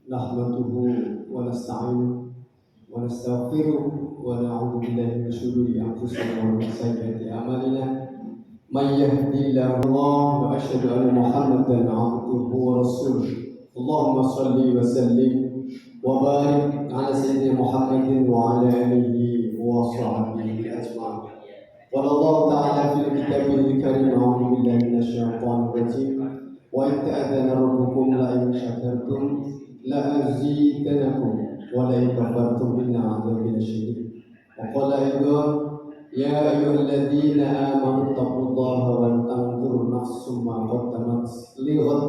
nahmaduhu wa nasta'inuhu wa nastaghfiruh wa na'udzu billahi min shururi anfusina wa min sayyiati a'malina may yahdihillahu wa asyhadu anna Muhammadan 'abduhu wa rasuluh. Allahumma shalli wa sallim wa barik ala sayyidina Muhammadin wa ala alihi wa sahbihi ajma'in. Qala Allah ta'ala fil kitabil karim a'udzu billahi minasyaitonir rajim. Wa in ta'adzana rabbukum la in syakartum la azidannakum wa la in kafartum inna 'adzabi lasyadid. Wa qala aidan ya ayyuhalladzina amanu taqullaha wal tanzur nafsum ma qaddamat lighad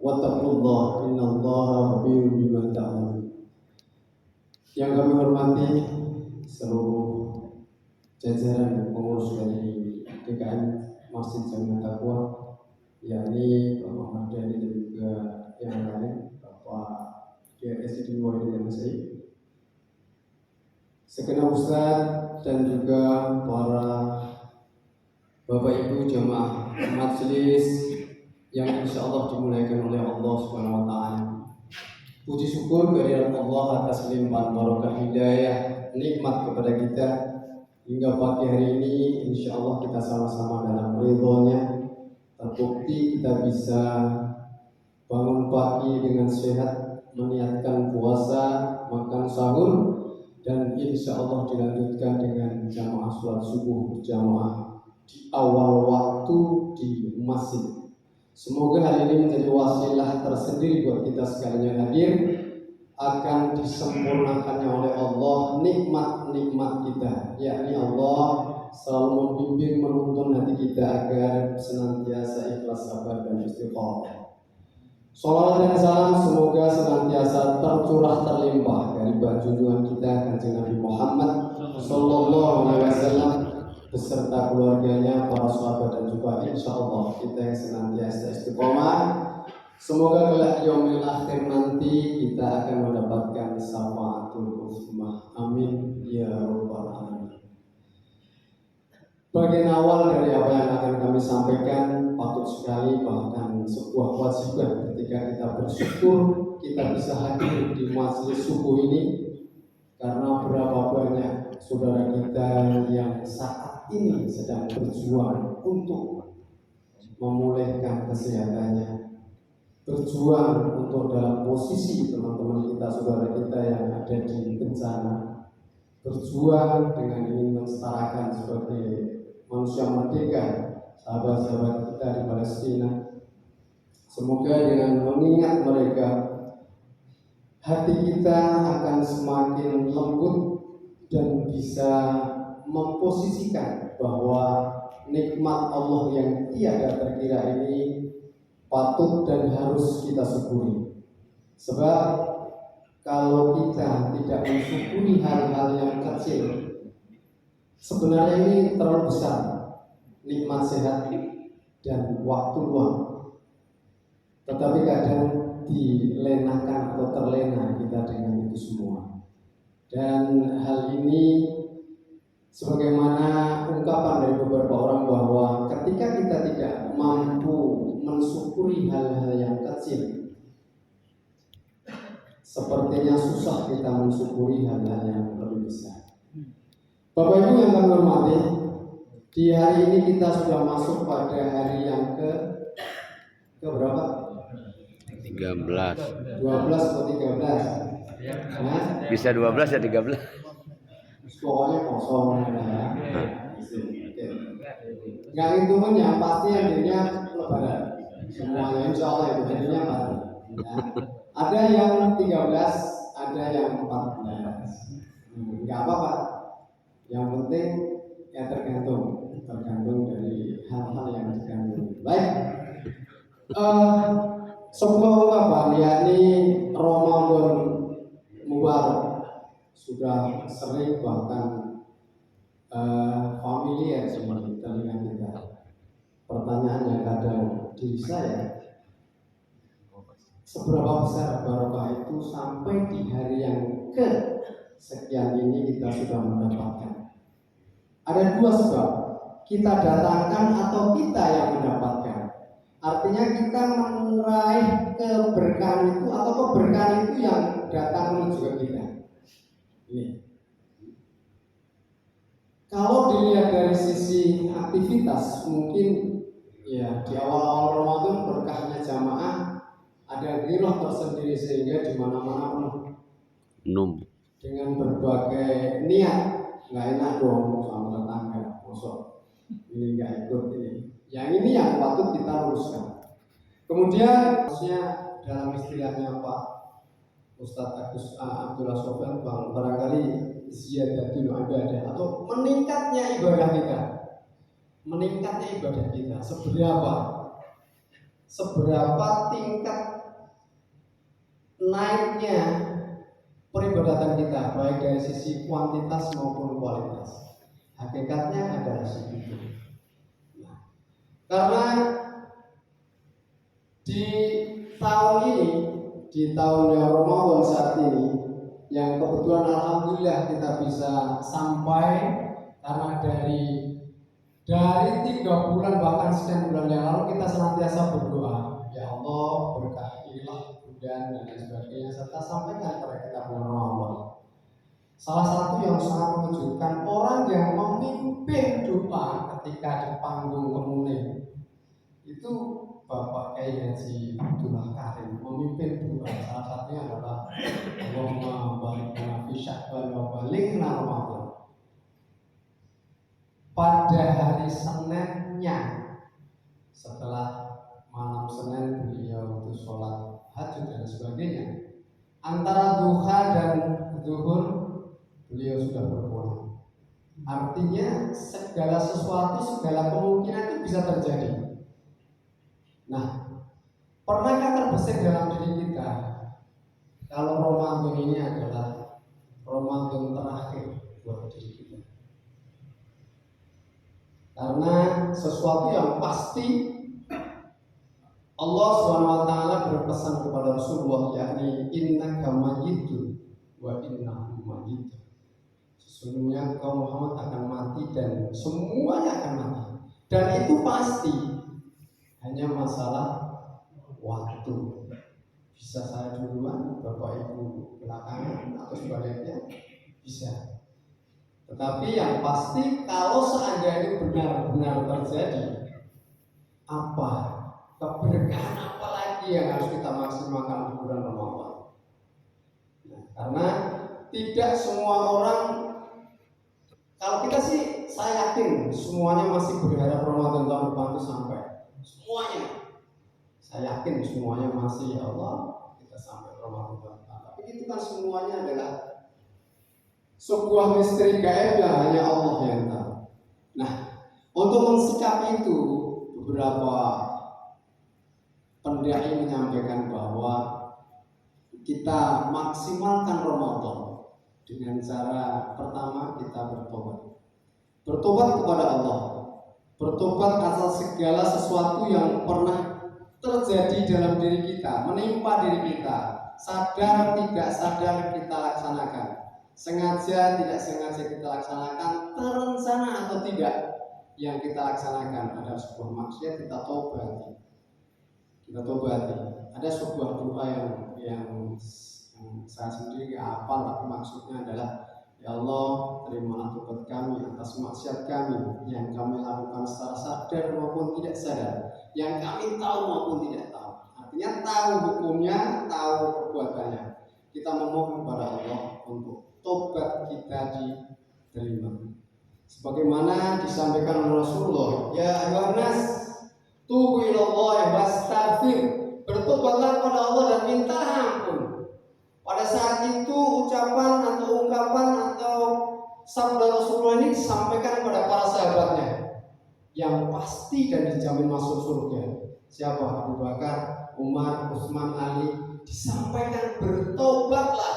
wa taqullaha innallaha khabirum bima ta'malun. Yang kami hormati seluruh jajaran pengurus dari DKM Masjid Jamiah Taqwa, yakni Bapak Mardhani dan juga yang lain, Bapak GSI Muhammad dan Masai, segenap ustaz dan juga para Bapak Ibu jamaah majelis yang insya Allah dimuliakan oleh Allah Subhanahu Wa Taala. Puji syukur kehadirat Allah atas limpahan barokah hidayah nikmat kepada kita hingga pagi hari ini. Insya Allah kita sama-sama dalam ridhonya. Terbukti kita bisa bangun pagi dengan sehat, meniatkan puasa, makan sahur, dan insya Allah dilanjutkan dengan jamaah sholat subuh berjamaah di awal waktu di masjid. Semoga hal ini menjadi wasilah tersendiri buat kita sekalian yang hadir, akan disempurnakannya oleh Allah nikmat-nikmat kita, yakni Allah selalu membimbing menuntun hati kita agar senantiasa ikhlas, sabar dan istiqomah. Salawat dan salam semoga senantiasa tercurah terlimpah dari junjungan kita Kanjeng Nabi Muhammad sallallahu alaihi wasallam beserta keluarganya, para sahabat dan juga insya Allah kita yang senantiasa istiqomah. Semoga kelak yaumil akhir nanti kita akan mendapatkan syafaatul uzma. Amin ya rabbal alamin. Bagian awal dari apa yang akan kami sampaikan patut sekali, bahkan sebuah kewajiban ketika kita bersyukur kita bisa hadir di majelis subuh ini, karena berapa banyak saudara kita yang saat ini sedang berjuang untuk memulihkan kesehatannya, berjuang untuk dalam posisi teman-teman kita, saudara kita yang ada di bencana, berjuang dengan ingin mensetarakan sebagai manusia merdeka sahabat-sahabat kita di Palestina. Semoga dengan mengingat mereka, hati kita akan semakin lembut dan bisa memposisikan bahwa nikmat Allah yang tiada terkira ini patut dan harus kita syukuri. Sebab kalau kita tidak mensyukuri hal-hal yang kecil, sebenarnya ini terlalu besar, nikmat sehat dan waktu luang, tetapi kadang dilenakan atau terlena kita dengan itu semua. Dan hal ini sebagaimana ungkapan dari beberapa orang bahwa ketika kita tidak mampu mensyukuri hal-hal yang kecil, sepertinya susah kita mensyukuri hal-hal yang lebih besar. Bapak Ibu yang kami hormati, di hari ini kita sudah masuk pada hari yang ke berapa? 13. 12 atau 13? Nah, Bisa 12 ya 13. pokoknya kosong ya. Nggak hitungan yang pasti yang lebaran. Semuanya insya Allah itu jadinya baru. Ya. Ada yang 13, ada yang 14. Nggak apa-apa. Yang penting ya tergantung dari hal-hal yang diganggu. Baik. Sebuah ungkapan yakni Ramadan Mubarak sudah sering bahkan familiar semua di telinga kita. Pertanyaannya kadang diri saya, seberapa besar barokah itu sampai di hari yang ke sekian ini kita sudah mendapatkan. Ada dua sebab, kita datangkan atau kita yang mendapatkan. Artinya kita meraih keberkahan itu atau keberkahan itu yang datang menuju ke kita. Ini. Kalau dilihat dari sisi aktivitas, mungkin ya di awal-awal Ramadan berkahnya jamaah ada giroh tersendiri sehingga di mana-mana penuh dengan berbagai niat. Nggak enak dong sama tetangga, masuk ini nggak ikut ini. Yang ini yang patut kita luruskan. Kemudian, maksudnya dalam istilahnya Pak Ustadz Abdullah Sofyan, barangkali ziyadatul ibadah atau meningkatnya ibadah kita. Meningkatnya ibadah kita seberapa tingkat naiknya peribadatan kita, baik dari sisi kuantitas maupun kualitas. Hakikatnya adalah segitu. Nah, karena di tahun ini, di tahun Ramadan saat ini, yang kebetulan alhamdulillah kita bisa sampai, karena dari 3 bulan bahkan sekian bulan yang lalu kita senantiasa berdoa, ya Allah berkahilah hujan dan lain sebagainya, serta sampaikan kepada kita bulan Ramadan. Salah satu yang sangat mengejutkan, orang yang memimpin doa ketika di panggung kemuning itu Bapak Kiai Haji Abdullah Karim memimpin doa. Salah satunya adalah Allahumma barik lana fi Sya'ban wa balighna Ramadan. Pada hari Seninnya, setelah malam Senin beliau itu sholat hajat dan sebagainya, antara duha dan zuhur beliau sudah berpulang. Artinya segala sesuatu, segala kemungkinan itu bisa terjadi. Nah, pernahkah terbesit dalam diri kita kalau Ramadan ini adalah Ramadan terakhir buat diri kita? Karena sesuatu yang pasti Allah SWT berpesan kepada Rasulullah, yakni innaka mayyitun wa innahum mayyitun. Sesungguhnya kaum Muhammad akan mati dan semuanya akan mati. Dan itu pasti, hanya masalah waktu. Bisa saya duluan, Bapak Ibu belakangan, atau sebaliknya bisa. Tetapi yang pasti, kalau seandainya benar-benar terjadi, apa keberkahan apa lagi yang harus kita maksimalkan di bulan Ramadan? Nah, karena tidak semua orang, kalau kita sih, saya yakin semuanya masih berharap Ramadan tahun depan itu sampai. Semuanya, saya yakin semuanya masih, ya Allah kita sampai Ramadan tahun depan. Tapi itu kan semuanya adalah sebuah misteri gaib yang hanya Allah yang tahu. Nah, untuk mensikapi itu, beberapa pendai menyampaikan bahwa kita maksimalkan Ramadan dengan cara pertama kita bertobat kepada Allah, bertobat atas segala sesuatu yang pernah terjadi dalam diri kita, menimpa diri kita, sadar tidak sadar kita laksanakan, sengaja tidak sengaja kita laksanakan, terencana atau tidak yang kita laksanakan. Ada sebuah maksiat, kita tobati. Ada sebuah doa yang saya sendiri hafal, tapi maksudnya adalah, ya Allah, terimalah tobat kami atas maksiat kami yang kami lakukan secara sadar maupun tidak sadar, yang kami tahu maupun tidak tahu. Artinya tahu hukumnya, tahu perbuatannya. Kita memohon kepada Allah untuk tobat kita diterima. Sebagaimana disampaikan oleh Rasulullah, ya ayyuhannas tubu ilallahi wastaghfir, bertobatlah kepada Allah dan minta ampun. Pada saat itu ucapan atau ungkapan atau sabda Rasulullah ini disampaikan kepada para sahabatnya yang pasti dan dijamin masuk surga. Siapa? Abu Bakar, Umar, Utsman, Ali. Disampaikan bertobatlah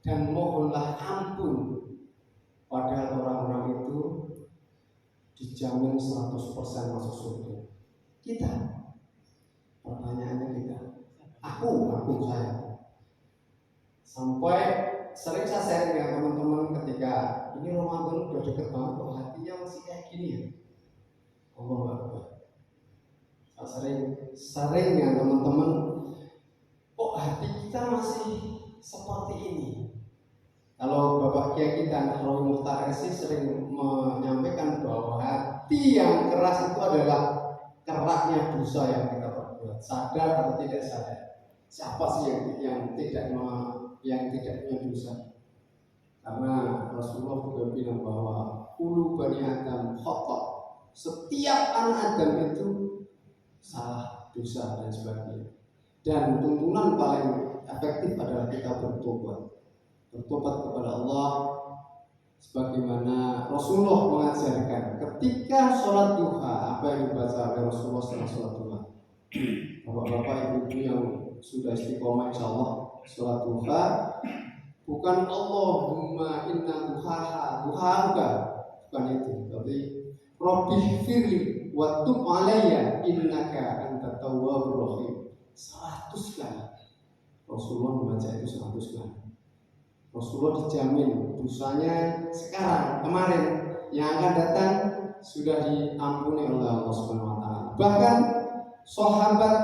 dan mohonlah ampun. Padahal orang-orang itu dijamin 100% masuk surga. Kita, pertanyaannya kita, saya. Sampai sering saya sharing dengan teman-teman ketika ini Ramadan udah deket banget, kok hatinya masih kayak gini ya. Allah Akbar. Saya sering dengan teman-teman, kok hati kita masih seperti ini. Kalau Bapak Kiai kita Nahrawi Mukhtar Esi sering menyampaikan bahwa hati yang keras itu adalah keraknya dosa yang kita perbuat, sadar atau tidak sadar. Siapa sih yang tidak punya dosa? Karena Rasulullah juga bilang bahwa kullu bani Adam khata'. Setiap anak Adam itu salah, dosa dan sebagainya. Dan tuntunan paling efektif adalah kita bertobat kepada Allah sebagaimana Rasulullah mengajarkan ketika sholat duha. Apa yang dibaca oleh Rasulullah setelah sholat duha? Bapak-bapak, ibu-ibu yang sudah istiqomah insyaallah sholat duha, bukan Allahumma inna duhaha, bukan itu, tapi Rabbi firli wa tub alayya innaka antat tawwabur rahim. 100 kali Rasulullah membaca itu 100 kali. Rasulullah dijamin dosanya sekarang, kemarin, yang akan datang sudah diampuni oleh Allah Subhanahu wa taala. Bahkan sahabat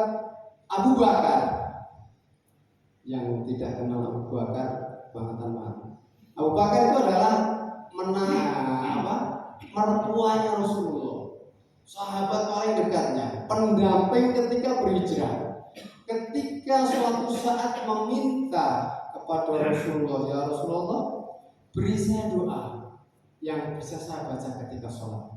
Abu Bakar yang tidak kenal Abu Bakar banget. Abu Bakar itu adalah mertuanya Rasulullah, sahabat paling dekatnya, pendamping ketika berhijrah. Ketika suatu saat meminta kepada Rasulullah, ya Rasulullah, beri saya doa yang bisa saya baca ketika sholat.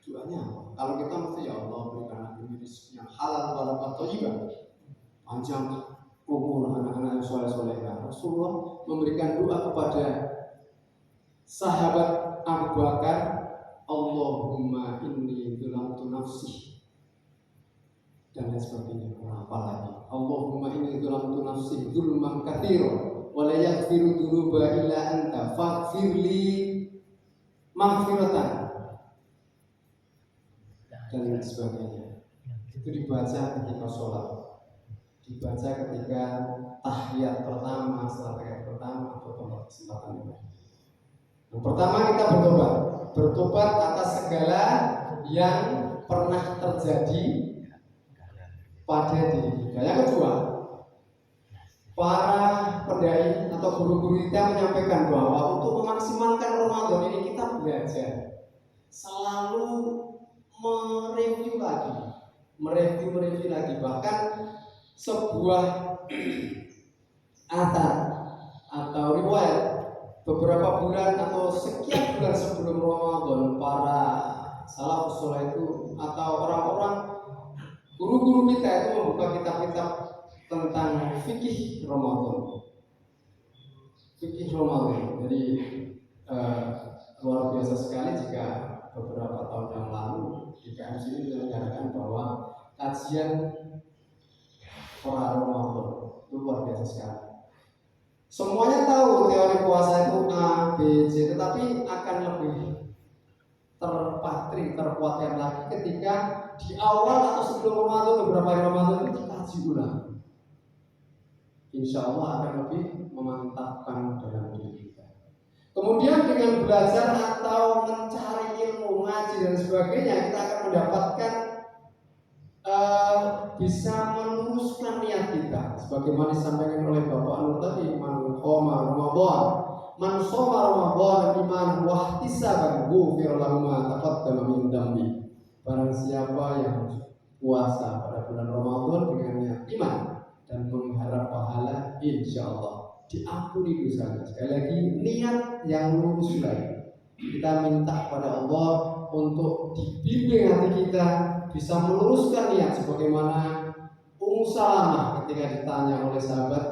Doanya apa? Kalau kita mesti ya Allah berikan aku rezeki yang halal barakah thayyibah, panjang umur anak-anak yang soleh-soleh. Rasulullah memberikan doa kepada sahabat Abu Bakar, Allahumma inni dzalamtu nafsi, dan lain sebagainya. Apa lagi? Allahumma inni dzalamtu nafsi dzulman katsiran wa la yaghfiru dzunuba illa anta faghfirli maghfiratan, dan lain sebagainya. Itu dibaca ketika sholat, dibaca ketika tahiyat pertama, setelah tahiyat pertama atau pada kesempatan ini. Yang pertama kita bertobat atas segala yang pernah terjadi pada diri kita. Yang kedua, para pendai atau guru-guru kita menyampaikan bahwa untuk memaksimalkan Ramadan ini kita belajar selalu mereview lagi, bahkan sebuah atar atau riwayat beberapa bulan atau sekian bulan sebelum Ramadan, para salafus saleh itu atau orang-orang guru-guru kita itu membuka kitab-kitab tentang fikih Ramadan. Jadi luar biasa sekali jika beberapa tahun yang lalu di KMC ini menyelenggarakan bahwa kajian pra Ramadan itu luar biasa sekali. Semuanya tahu teori puasa itu A, B, C, tetapi akan lebih terkuatkan lagi ketika di awal atau sebelum Ramadan, beberapa hari Ramadan itu dikaji ulang. Insya Allah akan lebih memantapkan dalam diri kita. Kemudian dengan belajar atau mencari ilmu, ngaji dan sebagainya, kita akan mendapatkan bisa meluruskan niat kita. Sebagaimana disampaikan oleh Bapak Nur tadi, man shoma Ramadan iman wa ihtisaban ghufira lahu ma taqaddama min dhanbi. Barang siapa yang puasa pada bulan Ramadan dengan niat iman dan mengharap pahala, insyaallah diampuni dosanya. Sekali lagi, niat yang lurus lagi. Kita minta kepada Allah untuk dibimbing hati kita bisa meluruskan niat, sebagaimana Ummu Salamah ketika ditanya oleh sahabat,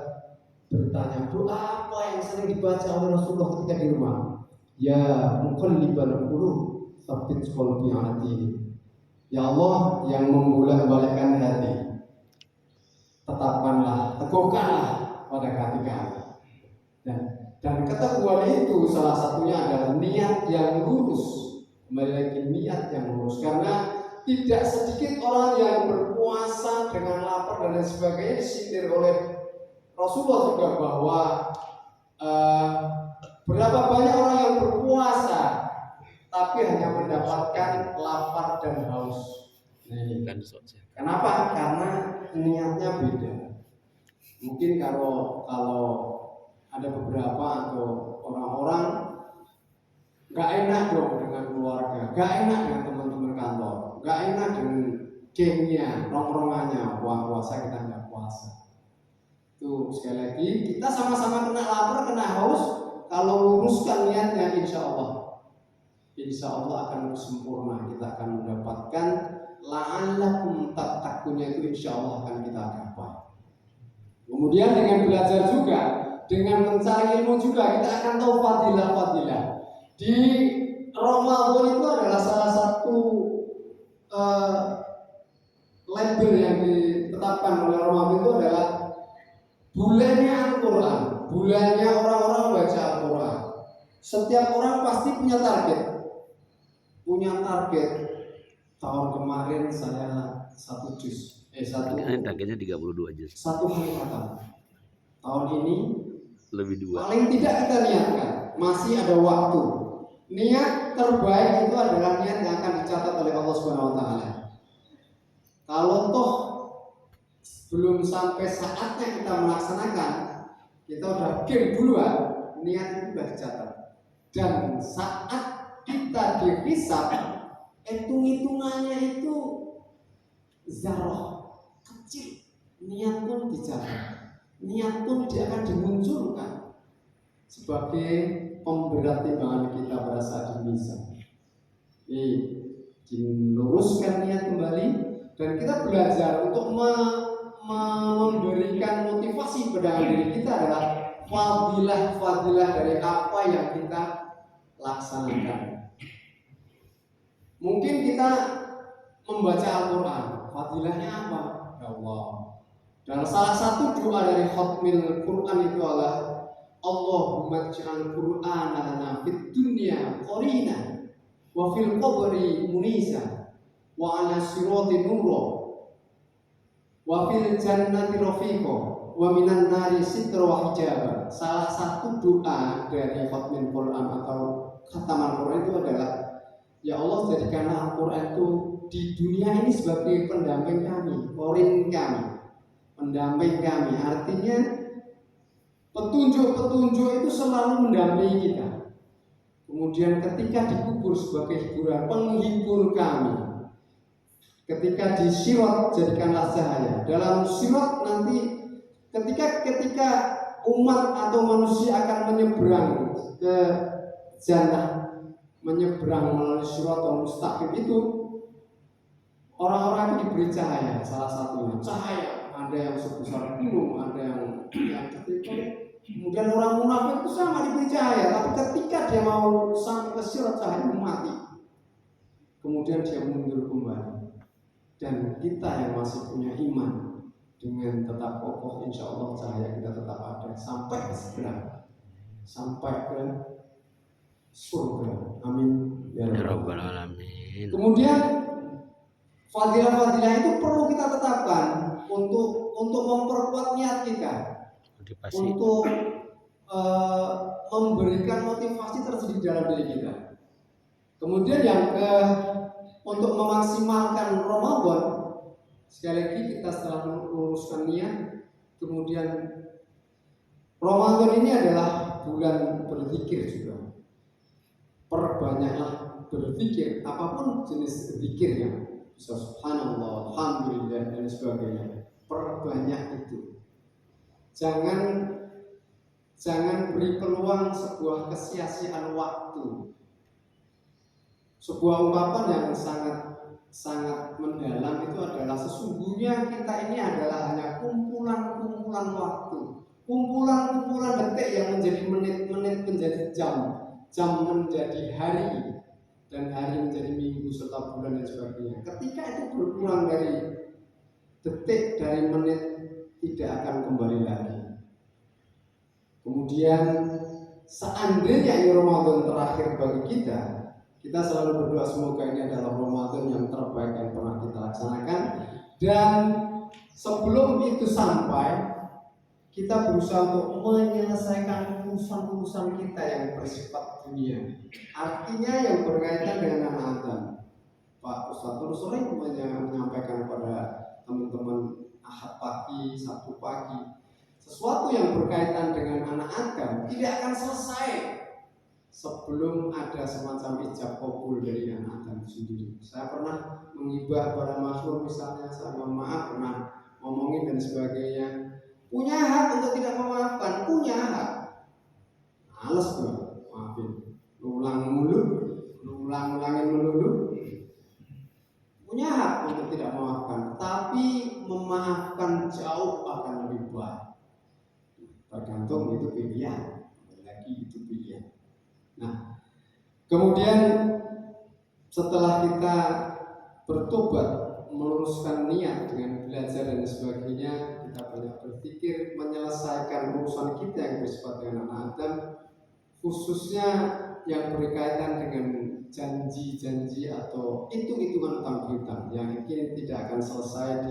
bertanya, doa apa yang sering dibaca oleh Rasulullah ketika di rumah? Ya muqallibal qulub, tsabbit qalbi 'ala dinik. Ya Allah yang membolak-balikkan hati, teguhkanlah pada hati kami. Dan keteguhan itu salah satunya adalah niat yang lurus. Kembali lagi, niat yang lurus, karena tidak sedikit orang yang berpuasa dengan lapar dan lain sebagainya disindir oleh Rasulullah juga bahwa berapa banyak orang yang berpuasa tapi hanya mendapatkan lapar dan haus. Kenapa? Karena niatnya beda. Mungkin kalau ada beberapa atau orang-orang gak enak dong dengan keluarga, gak enak dengan teman-teman kantor, gak enak dengan gengnya, nongkrongannya, puasa kita nggak puasa. Tuh sekali lagi kita sama-sama kena lapar, kena haus. Kalau luruskan niatnya, insya Allah akan sempurna. Kita akan mendapatkan la'allakum tattaqunnya, itu insya Allah akan kita gapai. Kemudian dengan belajar juga, dengan mencari ilmu juga, kita akan tahu fadilah-fadilah. Di Ramadan itu adalah salah satu label yang ditetapkan oleh Ramadan itu adalah bulannya Al-Quran, bulannya orang-orang baca Al-Quran. Setiap orang pasti punya target. Tahun kemarin saya satu targetnya 32 juz. satu hari khatam. Tahun ini Lebih 2. paling tidak kita niatkan, masih ada waktu. Niat terbaik itu adalah niat yang akan dicatat oleh Allah Subhanahu wa taala. Kalau toh belum sampai saatnya kita melaksanakan, kita udah game duluan, niat itu sudah dicatat. Dan saat kita dihisab, hitung-hitungannya itu zarah kecil, niat pun dicatat, niat pun dia akan dimunculkan sebagai pemberat timbangan kita pada saat di mizan. Diluruskan niat kembali dan kita belajar untuk memberikan motivasi pada diri kita adalah fadilah dari apa yang kita laksanakan. Mungkin kita membaca Al-Quran, fadilahnya apa? Ya Allah. Dan salah satu doa dari khatmil Quran itu adalah Allahumma ja'al Qur'ana lana fid dunya qarina wa fil qabri munisa wa ala sirati nura wa fil jannati rafiqa wa minan nari sitra wa hijaba. Salah satu doa dari khatmil Quran atau khataman Quran itu adalah, ya Allah, jadikanlah Al-Quran itu di dunia ini sebagai pendamping kami, korin kami, pendamping kami. Artinya petunjuk-petunjuk itu selalu mendampingi kita. Kemudian ketika dikubur sebagai hiburan, penghibur kami. Ketika di sirat, jadikanlah cahaya. Dalam sirat nanti ketika umat atau manusia akan menyeberang ke jannah, menyeberang melalui siratal mustaqim itu, orang-orang itu diberi cahaya. Salah satunya cahaya, ada yang sebesar gunung, ada yang kecil. Kemudian orang munafik itu sama diberi cahaya, tapi ketika dia mau sampai ke sirat, cahaya mati. Kemudian dia mundur kembali. Dan kita yang masih punya iman, dengan tetap kokoh, insya Allah cahaya kita tetap ada sampai ke segera, sampai ke surga. Amin ya rabbal alamin. Kemudian fadilah-fadilah itu perlu kita tetapkan untuk memperkuat niat kita, motivasi. Untuk memberikan motivasi tersendiri dalam diri kita. Kemudian untuk memaksimalkan Ramadan, sekali lagi kita setelah meluruskan niat, kemudian Ramadan ini adalah bulan berzikir juga. Perbanyaklah berzikir, apapun jenis zikirnya, bisa subhanallah, alhamdulillah dan sebagainya. Perbanyak itu. Jangan beri peluang sebuah kesia-siaan waktu. Sebuah ungkapan yang sangat mendalam itu adalah, sesungguhnya kita ini adalah hanya kumpulan waktu, kumpulan detik yang menjadi menit menjadi jam menjadi hari, dan hari menjadi minggu serta bulan dan sebagainya. Ketika itu berkurang dari detik, dari menit, tidak akan kembali lagi. Kemudian seandainya ini Ramadan terakhir bagi kita selalu berdoa semoga ini adalah Ramadan yang terbaik yang pernah kita laksanakan. Dan sebelum itu sampai, kita berusaha untuk menyelesaikan urusan-urusan kita yang bersifat dunia. Artinya yang berkaitan dengan anak Adam. Pak Ustadz terus sering menyampaikan kepada teman-teman Ahad pagi, Sabtu pagi, sesuatu yang berkaitan dengan anak Adam sampaikan tidak akan selesai sebelum ada semacam ijab kabul dari anak Adam sendiri. Saya pernah menghibah para mahasiswa misalnya, saya mohon maaf pernah ngomongin dan sebagainya. Punya hak untuk tidak memaafkan, punya hak. Males gue, maafin. Ulangin melulu. Punya hak untuk tidak memaafkan, tapi memaafkan jauh akan lebih baik. Tergantung itu pilihan. Lagi itu pilihan. Nah, kemudian setelah kita bertobat, meluruskan niat dengan belajar dan sebagainya, kita banyak berpikir menyelesaikan urusan kita yang bersifat dengan anak Adam, khususnya yang berkaitan dengan janji-janji atau hitung-hitungan utang-piutang yang mungkin tidak akan selesai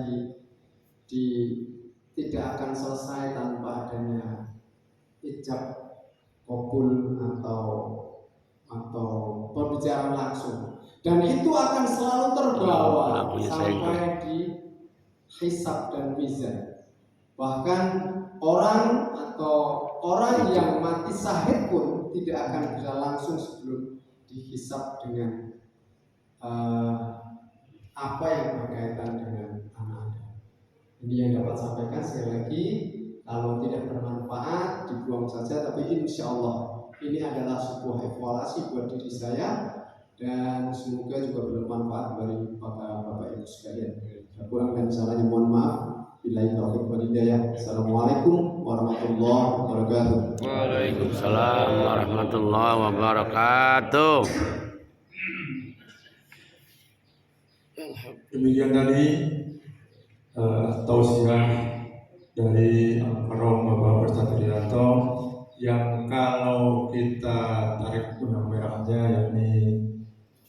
tidak akan selesai tanpa adanya ijab kabul atau pembicaraan langsung, dan itu akan selalu terbawa sampai di hisab dan mizan. Bahkan orang yang mati syahid pun tidak akan bisa langsung sebelum dihisab dengan apa yang berkaitan dengan anak. Ini yang dapat sampaikan. Sekali lagi, kalau tidak bermanfaat dibuang saja, tapi insya Allah ini adalah sebuah evaluasi buat diri saya dan semoga juga bermanfaat bagi bapak ibu sekalian. Kurang dan salahnya mohon maaf. Billahi taufiq wal hidayah. Assalamualaikum warahmatullahi wabarakatuh. Waalaikumsalam warahmatullahi wabarakatuh. Demikian tadi tausiah dari Al-Karom Bapak Ustadz Rianto yang kalau kita tarik benang merahnya yakni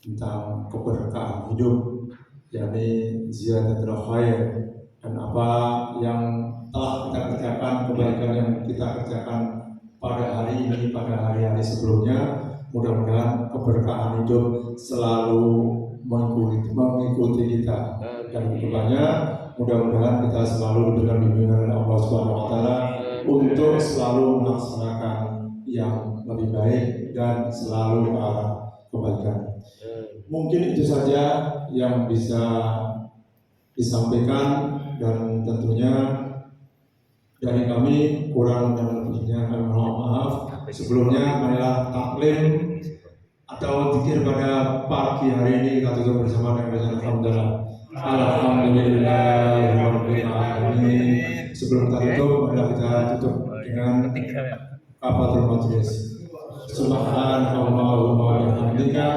tentang keberkahan hidup, yakni ziyadatul khair, dan apa yang telah kita kerjakan, kebaikan yang kita kerjakan pada hari ini, pada hari-hari sebelumnya, mudah-mudahan keberkahan hidup selalu mengikuti kita, dan kedepannya mudah-mudahan kita selalu diberikan bimbingan oleh Allah Subhanahu wa Ta'ala untuk selalu melaksanakan yang lebih baik dan selalu ke arah kebaikan. Mungkin itu saja yang bisa disampaikan, dan tentunya dari kami kurang dan lebihnya kami mohon maaf. Sebelumnya marilah taklim atau zikir pada pagi hari ini kita tutup bersama dengan bacaan alhamdulillah. Alhamdulillahirabbil alamin. Sebelum kita tutup, marilah kita tutup dengan kafatul majlis. Subhanallahumma wa bihamdika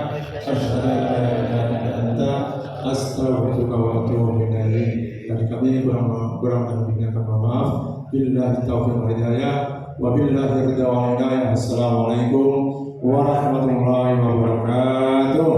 asyhadu an la ilaha illa anta astaghfiruka wa atubu ilaik. Dari kami kurang dan lebihnya kami maaf. Billahi taufiq wal hidayah wa billahi ridha wal hidayah. Assalamualaikum warahmatullahi wabarakatuh.